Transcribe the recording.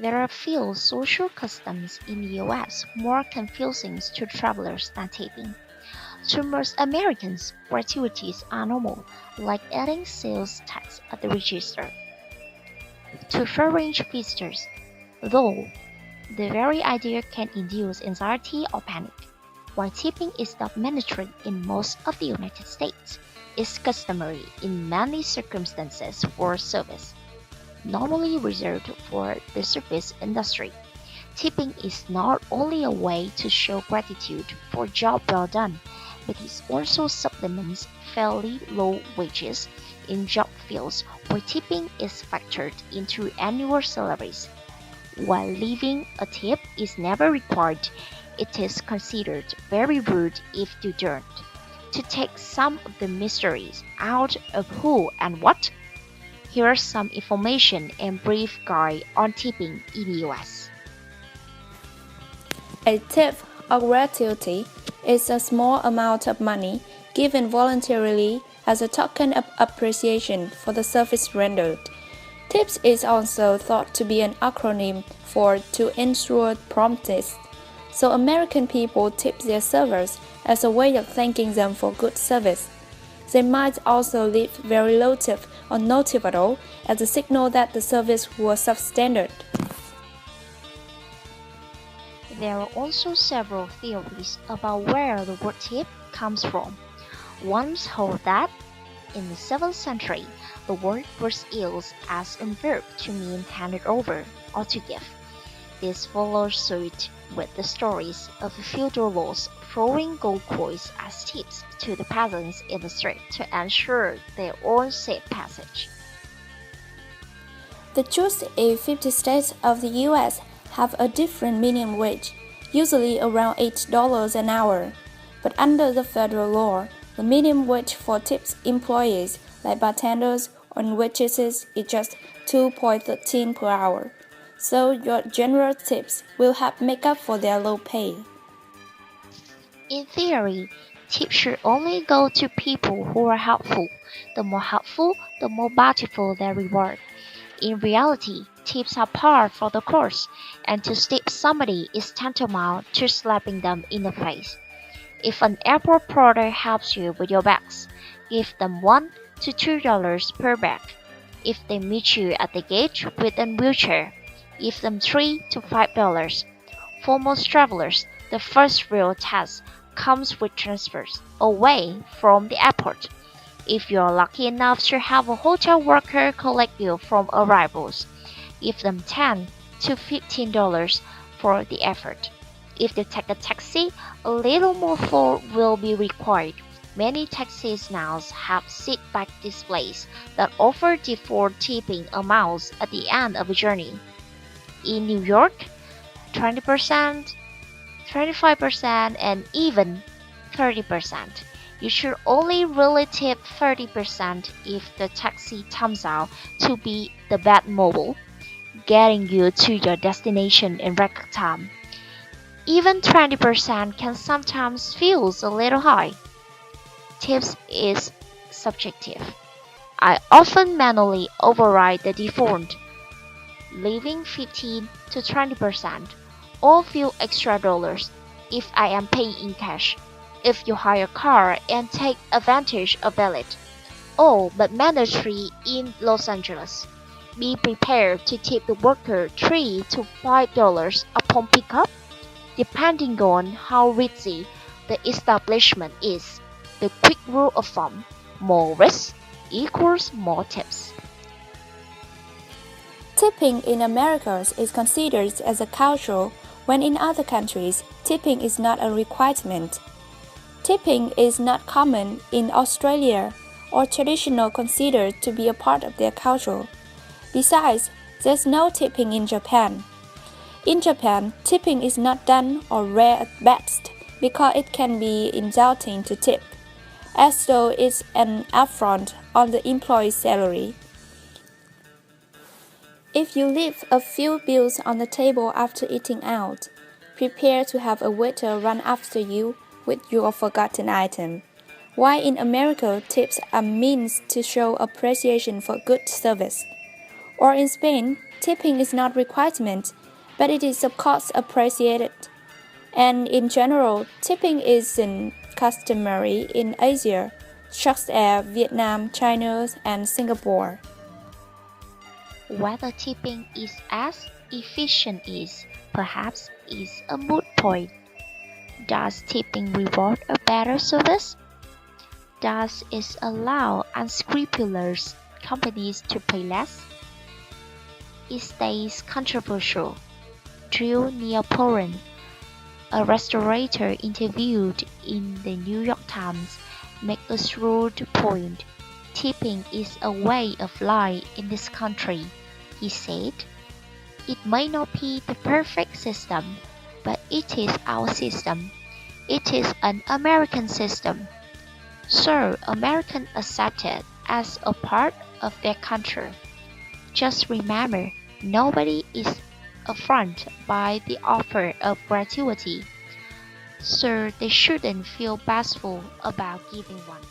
There are few social customs in the US more confusing to travelers than tipping. To most Americans, gratuities are normal, like adding sales tax at the register. To foreign visitors, though, the very idea can induce anxiety or panic. While tipping is not mandatory in most of the United States, it's customary in many circumstances for service, normally reserved for the service industry. Tipping is not only a way to show gratitude for a job well done, but it also supplements fairly low wages in job fields where tipping is factored into annual salaries. While leaving a tip is never required, it is considered very rude if you don't. To take some of the mysteries out of who and what, here's some information and brief guide on tipping in the US. A tip or gratuity is a small amount of money given voluntarily as a token of appreciation for the service rendered. Tips is also thought to be an acronym for to ensure promptness. So American people tip their servers as a way of thanking them for good service. They might also leave very low tip or no tip at all as a signal that the service was substandard. There are also several theories about where the word tip comes from. One holds that, in the 7th century, the word was used as a verb to mean handed over or to give. This follows suit with the stories of feudal lords throwing gold coins as tips to the peasants in the street to ensure their own safe passage. The just 50 states of the US have a different minimum wage, usually around $8 an hour. But under the federal law, the minimum wage for tips employees like bartenders or waitresses is just $2.13 per hour. So your general tips will help make up for their low pay. In theory, tips should only go to people who are helpful. The more helpful, the more bountiful their reward. In reality, tips are par for the course, and to tip somebody is tantamount to slapping them in the face. If an airport porter helps you with your bags, give them $1 to $2 per bag. If they meet you at the gate with a wheelchair, give them $3 to $5. For most travelers, the first real test comes with transfers away from the airport. If you're lucky enough to have a hotel worker collect you from arrivals, give them $10 to $15 for the effort. If they take a taxi, a little more thought will be required. Many taxis now have seat-back displays that offer default tipping amounts at the end of a journey. In New York, 20%, 25%, and even 30%. You should only really tip 30% if the taxi turns out to be the Batmobile, getting you to your destination in record time. Even 20% can sometimes feel a little high. Tips is subjective. I often manually override the default, leaving 15 to 20% or few extra dollars if I am paying in cash. If you hire a car and take advantage of it. Oh, but mandatory in Los Angeles. Be prepared to tip the worker $3 to $5 upon pickup, depending on how ritzy the establishment is. The quick rule of thumb: more risk equals more tips. Tipping in America is considered as a cultural, when in other countries, tipping is not a requirement. Tipping is not common in Australia or traditional considered to be a part of their culture. Besides, there's no tipping in Japan. In Japan, tipping is not done or rare at best because it can be insulting to tip, as though it's an affront on the employee's salary. If you leave a few bills on the table after eating out, prepare to have a waiter run after you with your forgotten item. While in America, tips are means to show appreciation for good service. Or in Spain, tipping is not requirement, but it is of course appreciated. And in general, tipping isn't customary in Asia, such as Vietnam, China, and Singapore. Whether tipping is as efficient perhaps is a moot point. Does tipping reward a better service? Does it allow unscrupulous companies to pay less? It stays controversial. Drew Neaporan, a restaurateur interviewed in the New York Times, made a shrewd point. Tipping is a way of life in this country, he said. It may not be the perfect system, but it is our system. It is an American system. So Americans accept it as a part of their culture. Just remember, nobody is affronted by the offer of gratuity, so they shouldn't feel bashful about giving one.